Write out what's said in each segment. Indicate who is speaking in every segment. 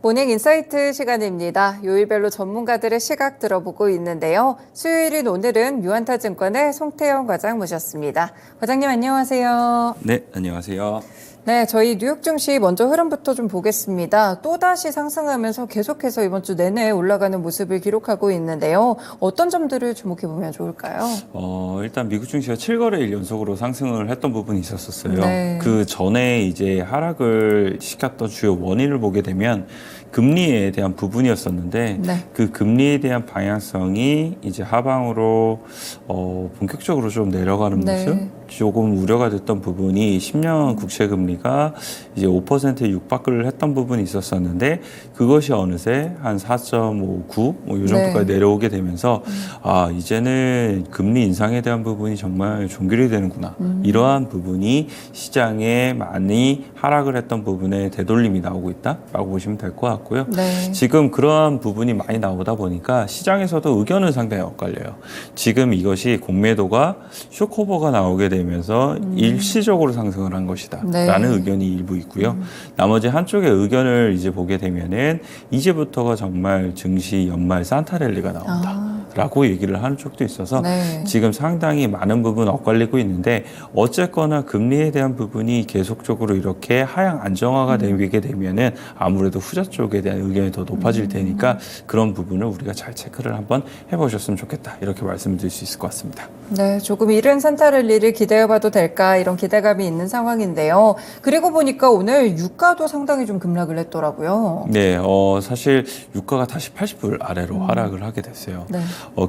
Speaker 1: 모닝 인사이트 시간입니다. 요일별로 전문가들의 시각 들어보고 있는데요. 수요일인 오늘은 유한타증권의 송태영 과장 모셨습니다. 과장님 안녕하세요.
Speaker 2: 네, 안녕하세요.
Speaker 1: 네, 저희 뉴욕 증시 먼저 흐름부터 좀 보겠습니다. 또다시 상승하면서 계속해서 이번 주 내내 올라가는 모습을 기록하고 있는데요. 어떤 점들을 주목해보면 좋을까요?
Speaker 2: 일단 미국 증시가 7거래일 연속으로 상승을 했던 부분이 있었어요.
Speaker 1: 네.
Speaker 2: 그 전에 이제 하락을 시켰던 주요 원인을 보게 되면 금리에 대한 부분이었었는데
Speaker 1: 네.
Speaker 2: 그 금리에 대한 방향성이 이제 하방으로 본격적으로 좀 내려가는
Speaker 1: 네.
Speaker 2: 모습, 조금 우려가 됐던 부분이 10년 국채 금리가 이제 5%에 육박을 했던 부분이 있었었는데 그것이 어느새 한 4.59 이 정도까지
Speaker 1: 네.
Speaker 2: 내려오게 되면서 이제는 금리 인상에 대한 부분이 정말 종결이 되는구나. 이러한 부분이 시장에 많이 하락을 했던 부분에 되돌림이 나오고 있다라고 보시면 될 것 같고요.
Speaker 1: 네.
Speaker 2: 지금 그러한 부분이 많이 나오다 보니까 시장에서도 의견은 상당히 엇갈려요. 지금 이것이 공매도가 쇼크오버가 나오게 되면서 일시적으로 상승을 한 것이다
Speaker 1: 네.
Speaker 2: 라는 의견이 일부 있고요. 나머지 한쪽의 의견을 이제 보게 되면은 이제부터가 정말 증시 연말 산타랠리가 나온다 라고 얘기를 하는 쪽도 있어서
Speaker 1: 네.
Speaker 2: 지금 상당히 많은 부분 엇갈리고 있는데 어쨌거나 금리에 대한 부분이 계속적으로 이렇게 하향 안정화가 되게 되면은 아무래도 후자 쪽에 대한 의견이 더 높아질 테니까 그런 부분을 우리가 잘 체크를 한번 해보셨으면 좋겠다 이렇게 말씀을 드릴 수 있을 것 같습니다.
Speaker 1: 네, 조금 이른 산타랠리를 기대해봐도 될까 이런 기대감이 있는 상황인데요. 그리고 보니까 오늘 유가도 상당히 좀 급락을 했더라고요.
Speaker 2: 네, 사실 유가가 다시 80불 아래로 하락을 하게 됐어요.
Speaker 1: 네.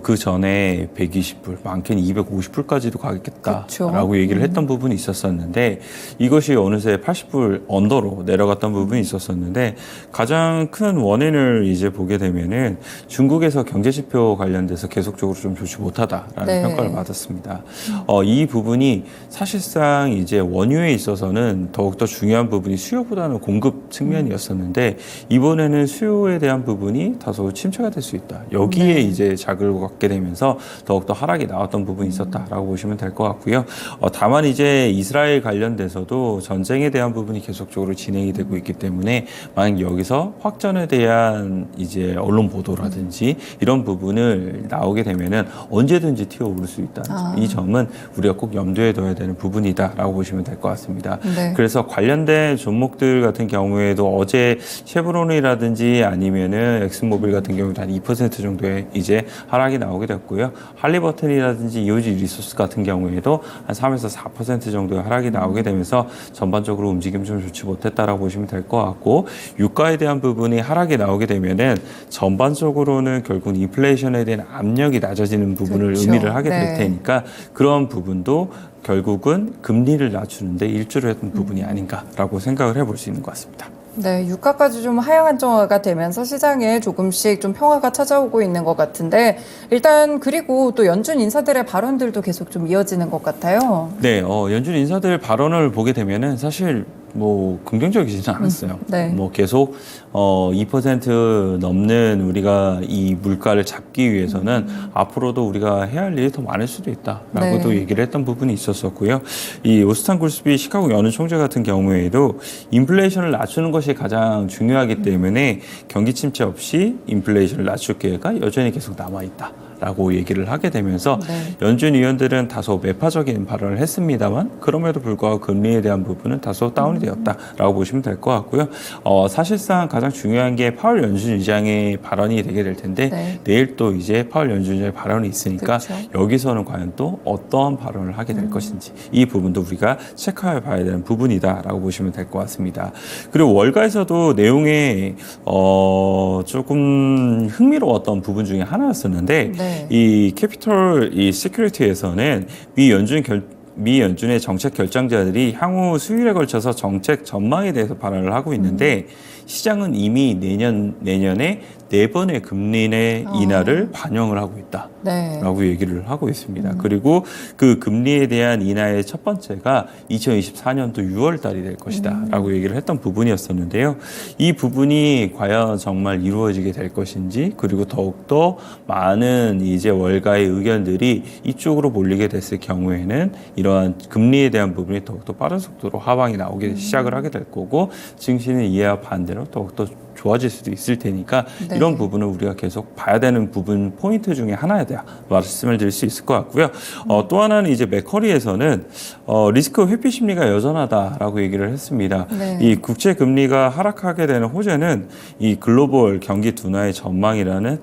Speaker 2: 그 전에 120불, 많게는 250불까지도 가겠다라고
Speaker 1: 그쵸.
Speaker 2: 얘기를 했던 부분이 있었었는데 이것이 어느새 80불 언더로 내려갔던 부분이 있었었는데 가장 큰 원인을 이제 보게 되면은 중국에서 경제 지표 관련돼서 계속적으로 좀 좋지 못하다라는
Speaker 1: 네.
Speaker 2: 평가를 받았습니다. 이 부분이 사실상 이제 원유에 있어서는 더욱더 중요한 부분이 수요보다는 공급 측면이었었는데 이번에는 수요에 대한 부분이 다소 침체가 될 수 있다. 여기에
Speaker 1: 네.
Speaker 2: 이제 자극을 갖게 되면서 더욱더 하락이 나왔던 부분이 있었다라고 보시면 될 것 같고요. 다만 이제 이스라엘 관련돼서도 전쟁에 대한 부분이 계속적으로 진행이 되고 있기 때문에 만약 여기서 확전에 대한 이제 언론 보도라든지 이런 부분을 나오게 되면은 언제든지 튀어오를 수 있다. 이 점은 우리가 꼭 염두에 둬야 되는 부분이다라고 보시면 될 것 같습니다.
Speaker 1: 네.
Speaker 2: 그래서 관련된 종목들 같은 경우에도 어제 쉐브론이라든지 아니면은 엑슨모빌 같은 경우도 한 2% 정도의 이제 하락이 나오게 됐고요. 할리버튼이라든지 이오지 리소스 같은 경우에도 한 3에서 4% 정도의 하락이 나오게 되면서 전반적으로 움직임 좀 좋지 못했다라고 보시면 될 것 같고 유가에 대한 부분이 하락이 나오게 되면은 전반적으로는 결국 인플레이션에 대한 압력이 낮아지는 부분을
Speaker 1: 그렇죠.
Speaker 2: 의미를 하게 될
Speaker 1: 네.
Speaker 2: 테니까 그런 부분도 결국은 금리를 낮추는데 일조를 했던 부분이 아닌가라고 생각을 해볼 수 있는 것 같습니다.
Speaker 1: 네, 유가까지 좀 하향 안정화가 되면서 시장에 조금씩 좀 평화가 찾아오고 있는 것 같은데 일단 그리고 또 연준 인사들의 발언들도 계속 좀 이어지는 것 같아요.
Speaker 2: 네, 연준 인사들 발언을 보게 되면은 사실 뭐 긍정적이지는 않았어요.
Speaker 1: 네.
Speaker 2: 뭐 계속 2% 넘는 우리가 이 물가를 잡기 위해서는 앞으로도 우리가 해야 할 일이 더 많을 수도 있다라고도
Speaker 1: 네.
Speaker 2: 얘기를 했던 부분이 있었었고요. 이 오스탄 굴스비 시카고 연은 총재 같은 경우에도 인플레이션을 낮추는 것이 가장 중요하기 때문에 경기 침체 없이 인플레이션을 낮출 계획가 여전히 계속 남아 있다. 라고 얘기를 하게 되면서
Speaker 1: 네.
Speaker 2: 연준 위원들은 다소 매파적인 발언을 했습니다만 그럼에도 불구하고 금리에 대한 부분은 다소 다운이 되었다라고 보시면 될 것 같고요. 사실상 가장 중요한 게 파월 연준 의장의 발언이 되게 될 텐데
Speaker 1: 네.
Speaker 2: 내일 또 이제 파월 연준 의장의 발언이 있으니까
Speaker 1: 그렇죠.
Speaker 2: 여기서는 과연 또 어떠한 발언을 하게 될 것인지 이 부분도 우리가 체크해 봐야 되는 부분이다라고 보시면 될 것 같습니다. 그리고 월가에서도 내용에 조금 흥미로웠던 부분 중에 하나였었는데
Speaker 1: 네.
Speaker 2: 이 캐피털 이 시큐리티에서는 미 연준의 정책 결정자들이 향후 수요일에 걸쳐서 정책 전망에 대해서 발언을 하고 있는데 시장은 이미 내년에 4번의 금리 내 인하를 반영을 하고 있다라고
Speaker 1: 네.
Speaker 2: 얘기를 하고 있습니다. 그리고 그 금리에 대한 인하의 첫 번째가 2024년도 6월 달이 될 것이다라고 얘기를 했던 부분이었었는데요. 이 부분이 과연 정말 이루어지게 될 것인지 그리고 더욱더 많은 이제 월가의 의견들이 이쪽으로 몰리게 됐을 경우에는 이러한 금리에 대한 부분이 더욱더 빠른 속도로 하방이 나오기 시작을 하게 될 거고 증시는 이해와 반대로 더욱더 좋아질 수도 있을 테니까
Speaker 1: 네.
Speaker 2: 이런 부분을 우리가 계속 봐야 되는 부분 포인트 중에 하나에 대한 말씀을 드릴 수 있을 것 같고요. 또 하나는 이제 맥커리에서는 리스크 회피 심리가 여전하다라고 얘기를 했습니다.
Speaker 1: 네.
Speaker 2: 이 국제 금리가 하락하게 되는 호재는 이 글로벌 경기 둔화 전망이라는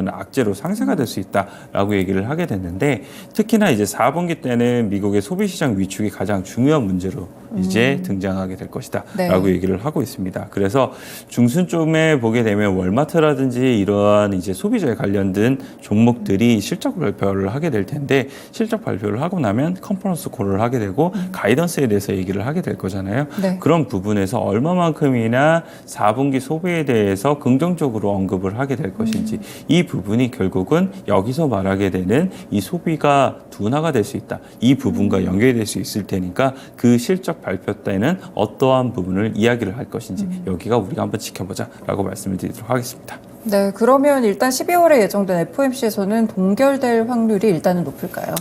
Speaker 2: 악재로 상쇄가 될 수 있다라고 얘기를 하게 됐는데 특히나 이제 4분기 때는 미국의 소비 시장 위축이 가장 중요한 문제로 이제 등장하게 될 것이다라고
Speaker 1: 네.
Speaker 2: 얘기를 하고 있습니다. 그래서 중순쯤에 보게 되면 월마트라든지 이러한 이제 소비자에 관련된 종목들이 실적 발표를 하게 될 텐데 실적 발표를 하고 나면 컨퍼런스 콜을 하게 되고 가이던스에 대해서 얘기를 하게 될 거잖아요.
Speaker 1: 네.
Speaker 2: 그런 부분에서 얼마만큼이나 4분기 소비에 대해서 긍정적으로 언급을 하게 될 것인지 이 부분이 결국은 여기서 말하게 되는 이 소비가 둔화가 될 수 있다. 이 부분과 연결될 수 있을 테니까 그 실적 발표 때는 어떠한 부분을 이야기를 할 것인지 여기가 우리가 한번 지켜보자라고 말씀을 드리도록 하겠습니다.
Speaker 1: 네, 그러면 일단 12월에 예정된 FOMC에서는 동결될 확률이 일단은 높을까요?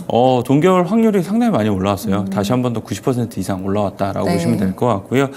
Speaker 2: 동결 확률이 상당히 많이 올라왔어요. 다시 한 번 더 90% 이상 올라왔다라고
Speaker 1: 네.
Speaker 2: 보시면 될 것 같고요.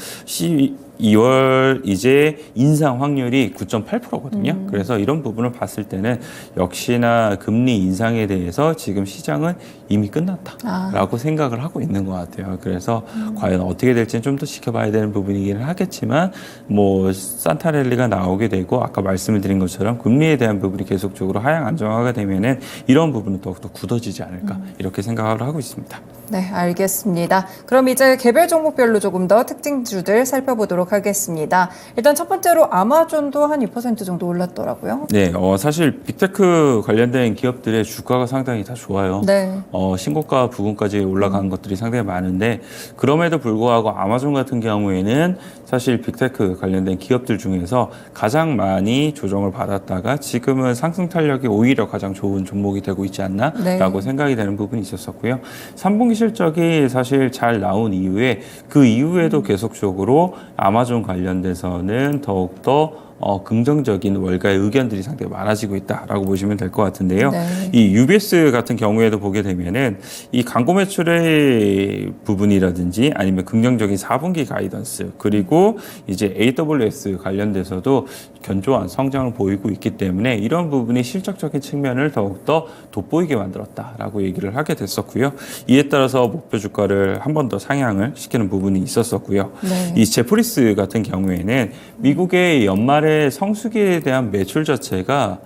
Speaker 2: 2월 이제 인상 확률이 9.8%거든요. 그래서 이런 부분을 봤을 때는 역시나 금리 인상에 대해서 지금 시장은 이미 끝났다라고 생각을 하고 있는 것 같아요. 그래서 과연 어떻게 될지는 좀 더 지켜봐야 되는 부분이기는 하겠지만 뭐 산타랠리가 나오게 되고 아까 말씀을 드린 것처럼 금리에 대한 부분이 계속적으로 하향 안정화가 되면은 이런 부분은 더욱더 굳어지지 않을까 이렇게 생각을 하고 있습니다.
Speaker 1: 네, 알겠습니다. 그럼 이제 개별 종목별로 조금 더 특징주들 살펴보도록 하겠습니다. 일단 첫 번째로 아마존도 한 2% 정도 올랐더라고요.
Speaker 2: 네, 사실 빅테크 관련된 기업들의 주가가 상당히 다 좋아요.
Speaker 1: 네.
Speaker 2: 신고가 부근까지 올라간 것들이 상당히 많은데 그럼에도 불구하고 아마존 같은 경우에는 사실 빅테크 관련된 기업들 중에서 가장 많이 조정을 받았다가 지금은 상승 탄력이 오히려 가장 좋은 종목이 되고 있지 않나라고
Speaker 1: 네.
Speaker 2: 생각이 되는 부분이 있었었고요. 3분기 실적이 사실 잘 나온 이후에 그 이후에도 계속적으로 아마존 관련돼서는 더욱더 긍정적인 월가의 의견들이 상당히 많아지고 있다라고 보시면 될 것 같은데요.
Speaker 1: 네.
Speaker 2: 이 UBS 같은 경우에도 보게 되면은 이 광고 매출의 부분이라든지 아니면 긍정적인 4분기 가이던스 그리고 이제 AWS 관련돼서도 견조한 성장을 보이고 있기 때문에 이런 부분이 실적적인 측면을 더욱더 돋보이게 만들었다라고 얘기를 하게 됐었고요. 이에 따라서 목표 주가를 한 번 더 상향을 시키는 부분이 있었었고요.
Speaker 1: 네.
Speaker 2: 이 제프리스 같은 경우에는 미국의 연말에 성수기에 대한 매출 자체가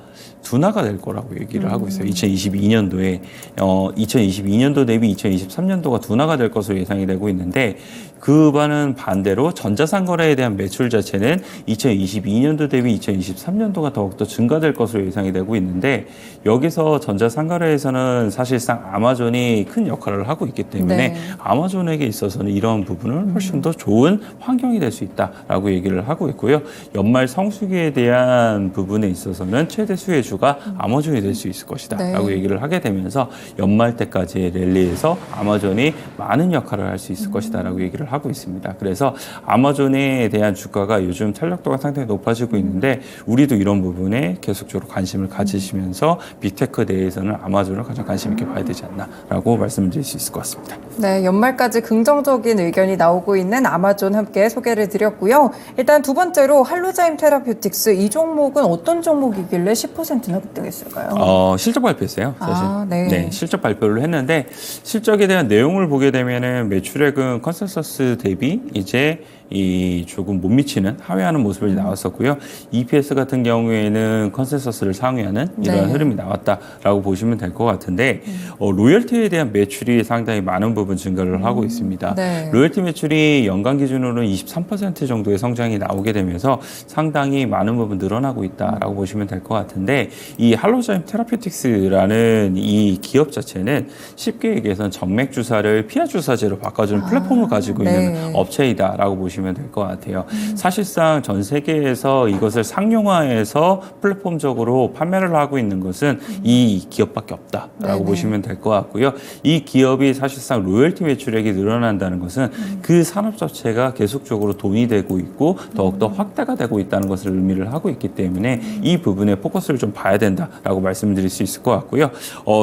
Speaker 2: 둔화가 될 거라고 얘기를 하고 있어요. 2022년도에 2022년도 대비 2023년도가 둔화가 될 것으로 예상이 되고 있는데 그와는 반대로 전자상거래에 대한 매출 자체는 2022년도 대비 2023년도가 더욱더 증가될 것으로 예상이 되고 있는데 여기서 전자상거래에서는 사실상 아마존이 큰 역할을 하고 있기 때문에
Speaker 1: 네.
Speaker 2: 아마존에게 있어서는 이런 부분은 훨씬 더 좋은 환경이 될 수 있다라고 얘기를 하고 있고요. 연말 성수기에 대한 부분에 있어서는 최대 수혜주가 아마존이 될 수 있을 것이다라고
Speaker 1: 네.
Speaker 2: 얘기를 하게 되면서 연말 때까지의 랠리에서 아마존이 많은 역할을 할 수 있을 것이다라고 얘기를 하고 있습니다. 그래서 아마존에 대한 주가가 요즘 탄력도가 상당히 높아지고 있는데 우리도 이런 부분에 계속적으로 관심을 가지시면서 빅테크 내에서는 아마존을 가장 관심 있게 봐야 되지 않나라고 말씀드릴 수 있을 것 같습니다.
Speaker 1: 네, 연말까지 긍정적인 의견이 나오고 있는 아마존 함께 소개를 드렸고요. 일단 두 번째로 할로자임 테라퓨틱스 이 종목은 어떤 종목이길래 10%나 급등했을까요?
Speaker 2: 실적 발표했어요. 사실.
Speaker 1: 아, 네.
Speaker 2: 실적 발표를 했는데 실적에 대한 내용을 보게 되면은 매출액은 컨센서스 대비 이제 이 조금 못 미치는 하회하는 모습이 나왔었고요. EPS 같은 경우에는 컨센서스를 상회하는 이런
Speaker 1: 네.
Speaker 2: 흐름이 나왔다라고 보시면 될 것 같은데 로열티에 대한 매출이 상당히 많은 부분 증가를 하고 있습니다.
Speaker 1: 네.
Speaker 2: 로열티 매출이 연간 기준으로는 23% 정도의 성장이 나오게 되면서 상당히 많은 부분 늘어나고 있다라고 보시면 될 것 같은데 이 할로자임 테라퓨틱스라는 이 기업 자체는 쉽게 얘기해서 정맥 주사를 피하 주사제로 바꿔주는 플랫폼을 가지고 있는
Speaker 1: 네.
Speaker 2: 업체이다라고 보시면 될 것 같아요. 사실상 전 세계에서 이것을 상용화해서 플랫폼적으로 판매를 하고 있는 것은 이 기업밖에 없다라고
Speaker 1: 네네.
Speaker 2: 보시면 될 것 같고요. 이 기업이 사실상 로열티 매출액이 늘어난다는 것은 그 산업 자체가 계속적으로 돈이 되고 있고 더욱더 확대가 되고 있다는 것을 의미를 하고 있기 때문에 이 부분에 포커스를 좀 봐야 된다라고 말씀드릴 수 있을 것 같고요.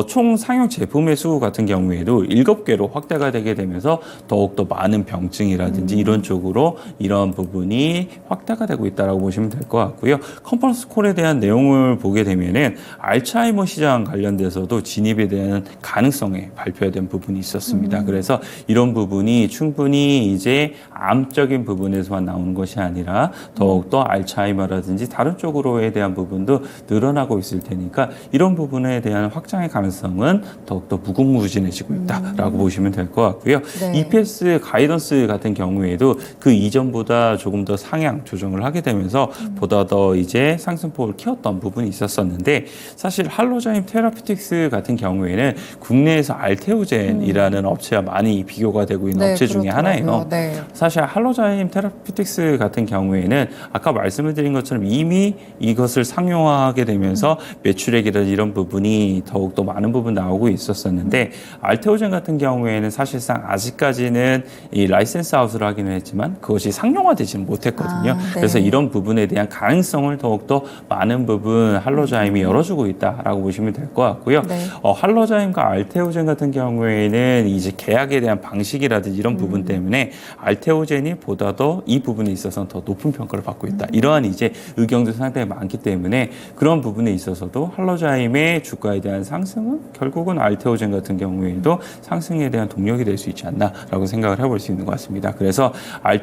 Speaker 2: 총 상용 제품의 수 같은 경우에도 7개로 확대가 되게 되면서 더욱더 많은 병증이라든지 이런 쪽으로 이런 부분이 확대가 되고 있다라고 보시면 될 것 같고요. 컨퍼런스 콜에 대한 내용을 보게 되면은 알츠하이머 시장 관련돼서도 진입에 대한 가능성에 발표된 부분이 있었습니다. 그래서 이런 부분이 충분히 이제 암적인 부분에서만 나오는 것이 아니라 더욱더 알츠하이머라든지 다른 쪽으로에 대한 부분도 늘어나고 있을 테니까 이런 부분에 대한 확장의 가능성은 더욱더 무궁무진해지고 있다라고 보시면 될 것 같고요.
Speaker 1: 네.
Speaker 2: EPS 가이던스 같은 경우에도 그 이전보다 조금 더 상향 조정을 하게 되면서 보다 더 이제 상승폭을 키웠던 부분이 있었었는데 사실 할로자임 테라피틱스 같은 경우에는 국내에서 알테오젠이라는 업체와 많이 비교가 되고 있는
Speaker 1: 네,
Speaker 2: 업체 중에 하나예요.
Speaker 1: 그렇더라고요. 네.
Speaker 2: 사실 할로자임 테라피틱스 같은 경우에는 아까 말씀을 드린 것처럼 이미 이것을 상용화하게 되면서 매출액이라든지 이런 부분이 더욱더 많은 부분 나오고 있었었는데 알테오젠 같은 경우에는 사실상 아직까지는 이 라이센스 아웃을 하기는 했지만 그것이 상용화되지는 못했거든요.
Speaker 1: 네.
Speaker 2: 그래서 이런 부분에 대한 가능성을 더욱더 많은 부분 할로자임이 열어주고 있다라고 보시면 될 것 같고요.
Speaker 1: 네.
Speaker 2: 할로자임과 알테오젠 같은 경우에는 이제 계약에 대한 방식이라든지 이런 부분 때문에 알테오젠이 보다 더 이 부분에 있어서는 더 높은 평가를 받고 있다. 이러한 이제 의견도 상당히 많기 때문에 그런 부분에 있어서도 할로자임의 주가에 대한 상승은 결국은 알테오젠 같은 경우에도 상승에 대한 동력이 될 수 있지 않나라고 생각을 해볼 수 있는 것 같습니다. 그래서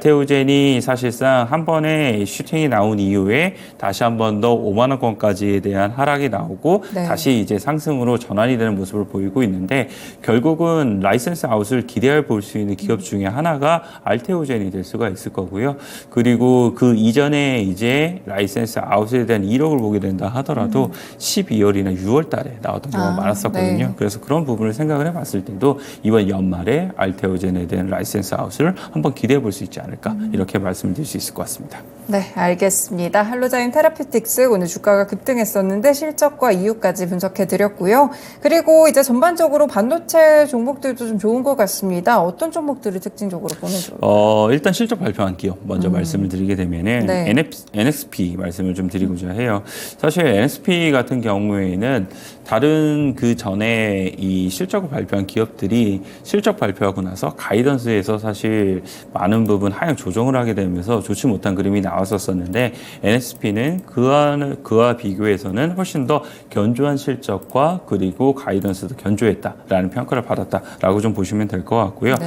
Speaker 2: 알테오젠이 사실상 한 번에 슈팅이 나온 이후에 다시 한 번 더 5만 원권까지에 대한 하락이 나오고
Speaker 1: 네.
Speaker 2: 다시 이제 상승으로 전환이 되는 모습을 보이고 있는데 결국은 라이센스 아웃을 기대해 볼 수 있는 기업 중에 하나가 알테오젠이 될 수가 있을 거고요. 그리고 그 이전에 이제 라이센스 아웃에 대한 이력을 보게 된다 하더라도 12월이나 6월 달에 나왔던 경우가 많았었거든요.
Speaker 1: 네.
Speaker 2: 그래서 그런 부분을 생각을 해봤을 때도 이번 연말에 알테오젠에 대한 라이센스 아웃을 한번 기대해 볼 수 있지 않을까 이렇게 말씀을 드릴 수 있을 것 같습니다.
Speaker 1: 네, 알겠습니다. 할로자임 테라피틱스 오늘 주가가 급등했었는데 실적과 이유까지 분석해 드렸고요. 그리고 이제 전반적으로 반도체 종목들도 좀 좋은 것 같습니다. 어떤 종목들을 특징적으로 보는 좋을까요?
Speaker 2: 일단 실적 발표한 기업 먼저 말씀을 드리게 되면은
Speaker 1: 네.
Speaker 2: NXP 말씀을 좀 드리고자 해요. 사실 NXP 같은 경우에는 다른 그 전에 이 실적을 발표한 기업들이 실적 발표하고 나서 가이던스에서 사실 많은 부분 하향 조정을 하게 되면서 좋지 못한 그림이 나왔었는데 NXP는 그와 비교해서는 훨씬 더 견조한 실적과 그리고 가이던스도 견조했다라는 평가를 받았다라고 좀 보시면 될 것 같고요.
Speaker 1: 네.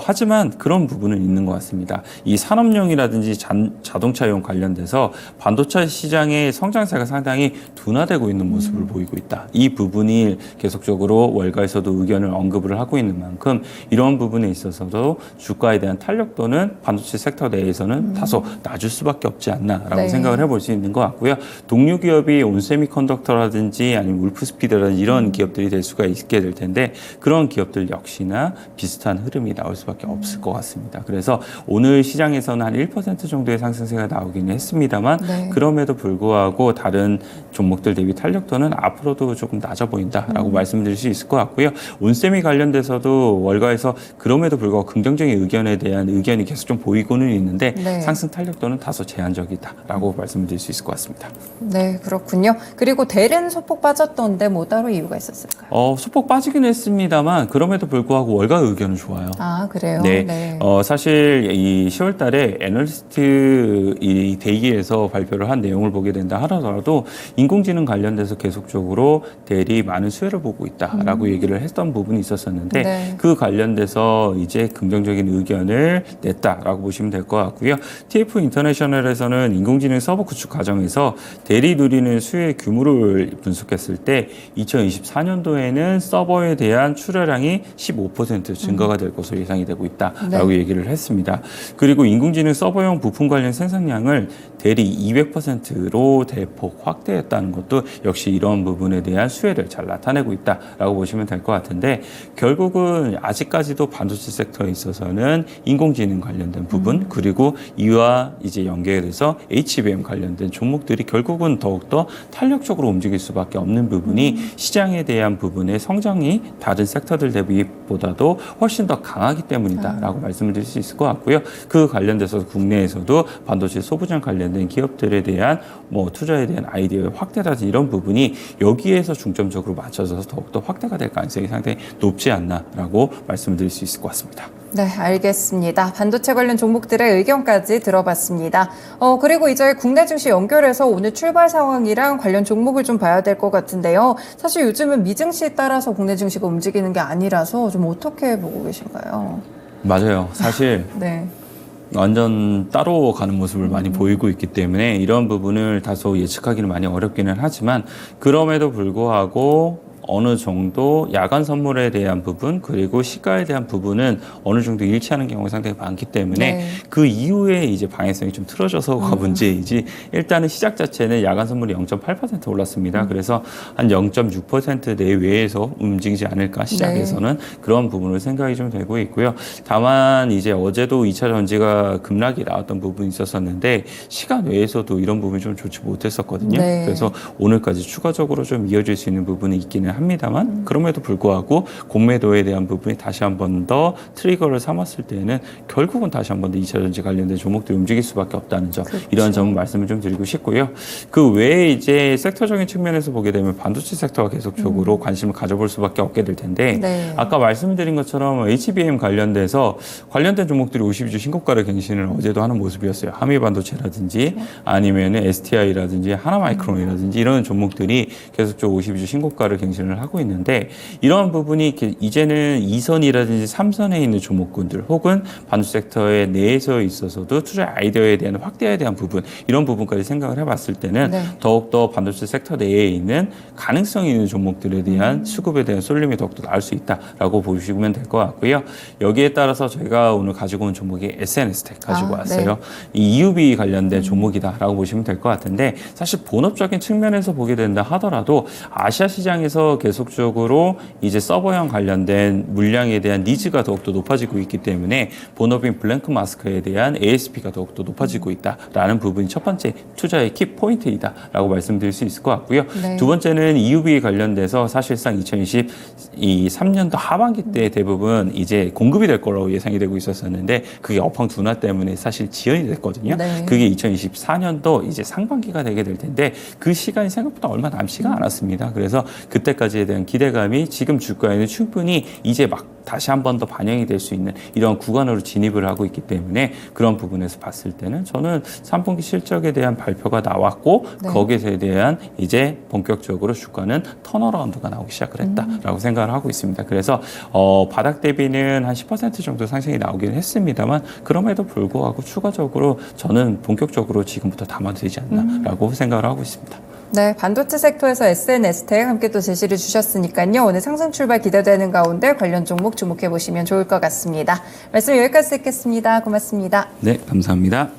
Speaker 2: 하지만 그런 부분은 있는 것 같습니다. 이 산업용이라든지 자동차용 관련돼서 반도체 시장의 성장세가 상당히 둔화되고 있는 모습을 보이고 있다. 이 부분이 계속적으로 월가에서도 의견을 언급을 하고 있는 만큼 이런 부분에 있어서도 주가에 대한 탄력도는 반도체 섹터 내에서는 다소 낮을 수밖에 없지 않나라고
Speaker 1: 네.
Speaker 2: 생각을 해볼 수 있는 것 같고요. 동료 기업이 온세미컨덕터라든지 아니면 울프스피드라든지 이런 기업들이 될 수가 있게 될 텐데 그런 기업들 역시나 비슷한 흐름이 나올 수밖에 없을 것 같습니다. 그래서 오늘 시장에서는 한 1% 정도의 상승세가 나오기는 했습니다만
Speaker 1: 네.
Speaker 2: 그럼에도 불구하고 다른 종목들 대비 탄력도는 앞으로도 조금 낮아 보인다라고 말씀드릴 수 있을 것 같고요. 온세미 관련돼서도 월가에서 그럼에도 불구하고 긍정적인 의견에 대한 의견이 계속 좀 보이고는 있는데
Speaker 1: 네.
Speaker 2: 상승 탄력도는 다소 제한적이다라고 말씀드릴 수 있을 것 같습니다.
Speaker 1: 네, 그렇군요. 그리고 델은 소폭 빠졌던데 뭐 따로 이유가 있었을까요?
Speaker 2: 소폭 빠지긴 했습니다만 그럼에도 불구하고 월가 의견은 좋아요.
Speaker 1: 아, 그래요?
Speaker 2: 네. 사실 이 10월 달에 애널리스트 이 대기에서 발표를 한 내용을 보게 된다 하더라도 인공지능 관련돼서 계속적으로 델이 많은 수혜를 보고 있다라고 얘기를 했던 부분이 있었었는데
Speaker 1: 네.
Speaker 2: 그 관련돼서 이제 긍정적인 의견을 냈다라고 보시면 될 것 같고요. TF 인터내셔널에서는 인공지능 서버 구축 과정에서 델이 누리는 수혜 규모를 분석했을 때 2024년도에는 서버에 대한 출하량이 15% 증가가 될 것으로 예상이 되고 있다라고
Speaker 1: 네.
Speaker 2: 얘기를 했습니다. 그리고 인공지능 서버용 부품 관련 생산량을 델이 200%로 대폭 확대했다는 것도 역시 이런 부분에 대한 수혜를 잘 나타내고 있다라고 보시면 될 것 같은데 결국은 아직까지도 반도체 섹터에 있어서는 인공지능 관련된 부분 그리고 이와 이제 연계돼서 HBM 관련된 종목들이 결국은 더욱더 탄력적으로 움직일 수밖에 없는 부분이 시장에 대한 부분의 성장이 다른 섹터들 대비보다도 훨씬 더 강하기 때문이다라고 말씀을 드릴 수 있을 것 같고요. 그 관련돼서 국내에서도 반도체 소부장 관련된 관련된 기업들에 대한 투자에 대한 아이디어의 확대라든지 이런 부분이 여기에서 중점적으로 맞춰져서 더욱더 확대가 될 가능성이 상당히 높지 않나라고 말씀드릴 수 있을 것 같습니다.
Speaker 1: 네, 알겠습니다. 반도체 관련 종목들의 의견까지 들어봤습니다. 그리고 이제 국내 증시 연결해서 오늘 출발 상황이랑 관련 종목을 좀 봐야 될 것 같은데요. 사실 요즘은 미증시에 따라서 국내 증시가 움직이는 게 아니라서 좀 어떻게 보고 계신가요?
Speaker 2: 맞아요. 사실
Speaker 1: 네.
Speaker 2: 완전 따로 가는 모습을 많이 보이고 있기 때문에 이런 부분을 다소 예측하기는 많이 어렵기는 하지만 그럼에도 불구하고 어느 정도 야간 선물에 대한 부분 그리고 시가에 대한 부분은 어느 정도 일치하는 경우가 상당히 많기 때문에
Speaker 1: 네.
Speaker 2: 그 이후에 이제 방향성이 좀 틀어져서 가 문제이지 일단은 시작 자체는 야간 선물이 0.8% 올랐습니다. 그래서 한 0.6% 내외에서 움직이지 않을까 시작에서는 그런 부분을 생각이 좀 되고 있고요. 다만 이제 어제도 2차 전지가 급락이 나왔던 부분이 있었었는데 시간 외에서도 이런 부분이 좀 좋지 못했었거든요.
Speaker 1: 네.
Speaker 2: 그래서 오늘까지 추가적으로 좀 이어질 수 있는 부분이 있기는 합니다만 그럼에도 불구하고 공매도에 대한 부분이 다시 한 번 더 트리거를 삼았을 때는 결국은 다시 한 번 더 2차 전지 관련된 종목들이 움직일 수밖에 없다는 점 이런 점은 말씀을 좀 드리고 싶고요. 그 외에 이제 섹터적인 측면에서 보게 되면 반도체 섹터가 계속적으로 관심을 가져볼 수밖에 없게 될 텐데
Speaker 1: 네.
Speaker 2: 아까 말씀드린 것처럼 HBM 관련돼서 관련된 종목들이 52주 신고가를 갱신을 어제도 하는 모습이었어요. 한미반도체라든지 아니면 STI라든지 하나마이크론이라든지 이런 종목들이 계속적으로 52주 신고가를 갱신을 하고 있는데 이러한 부분이 이제는 2선이라든지 3선에 있는 종목군들 혹은 반도체 섹터의 내에서 있어서도 투자 아이디어에 대한 확대에 대한 부분 이런 부분까지 생각을 해봤을 때는 더욱더 반도체 섹터 내에 있는 가능성이 있는 종목들에 대한 수급에 대한 쏠림이 더욱더 나을 수 있다라고 보시면 될 것 같고요. 여기에 따라서 저희가 오늘 가지고 온 종목이 SNS텍 가지고 왔어요. 이 EUV 관련된 종목이다라고 보시면 될 것 같은데 사실 본업적인 측면에서 보게 된다 하더라도 아시아 시장에서 계속적으로 이제 서버형 관련된 물량에 대한 니즈가 더욱더 높아지고 있기 때문에 본업인 블랭크 마스크에 대한 ASP가 더욱더 높아지고 있다라는 부분이 첫 번째 투자의 키 포인트이다라고 말씀드릴 수 있을 것 같고요. 두 번째는 EUV 관련돼서 사실상 2023년도 하반기 때 대부분 이제 공급이 될 거라고 예상이 되고 있었었는데 그게 업황 둔화 때문에 사실 지연이 됐거든요. 그게 2024년도 이제 상반기가 되게 될 텐데 그 시간이 생각보다 얼마 남지가 않았습니다. 그래서 그때까지에 대한 기대감이 지금 주가에는 충분히 이제 막 다시 한 번 더 반영이 될 수 있는 이런 구간으로 진입을 하고 있기 때문에 그런 부분에서 봤을 때는 저는 3분기 실적에 대한 발표가 나왔고 거기에 대한 이제 본격적으로 주가는 턴어라운드가 나오기 시작을 했다라고 생각을 하고 있습니다. 그래서 바닥 대비는 한 10% 정도 상승이 나오긴 했습니다만 그럼에도 불구하고 추가적으로 저는 본격적으로 지금부터 담아도 되지 않나라고 생각을 하고 있습니다.
Speaker 1: 네, 반도체 섹터에서 SNS텍 함께 또 제시를 주셨으니까요. 오늘 상승 출발 기대되는 가운데 관련 종목 주목해 보시면 좋을 것 같습니다. 말씀 여기까지 듣겠습니다. 고맙습니다.
Speaker 2: 네, 감사합니다.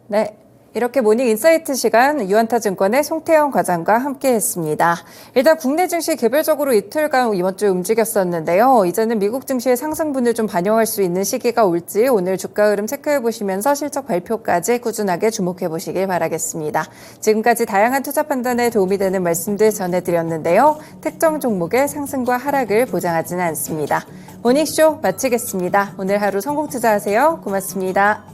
Speaker 1: 네. 이렇게 모닝 인사이트 시간 유한타증권의 송태영 과장과 함께했습니다. 일단 국내 증시 개별적으로 이틀간 이번 주 움직였었는데요. 이제는 미국 증시의 상승분을 좀 반영할 수 있는 시기가 올지 오늘 주가 흐름 체크해 보시면서 실적 발표까지 꾸준하게 주목해 보시길 바라겠습니다. 지금까지 다양한 투자 판단에 도움이 되는 말씀들 전해드렸는데요. 특정 종목의 상승과 하락을 보장하지는 않습니다. 모닝쇼 마치겠습니다. 오늘 하루 성공 투자하세요. 고맙습니다.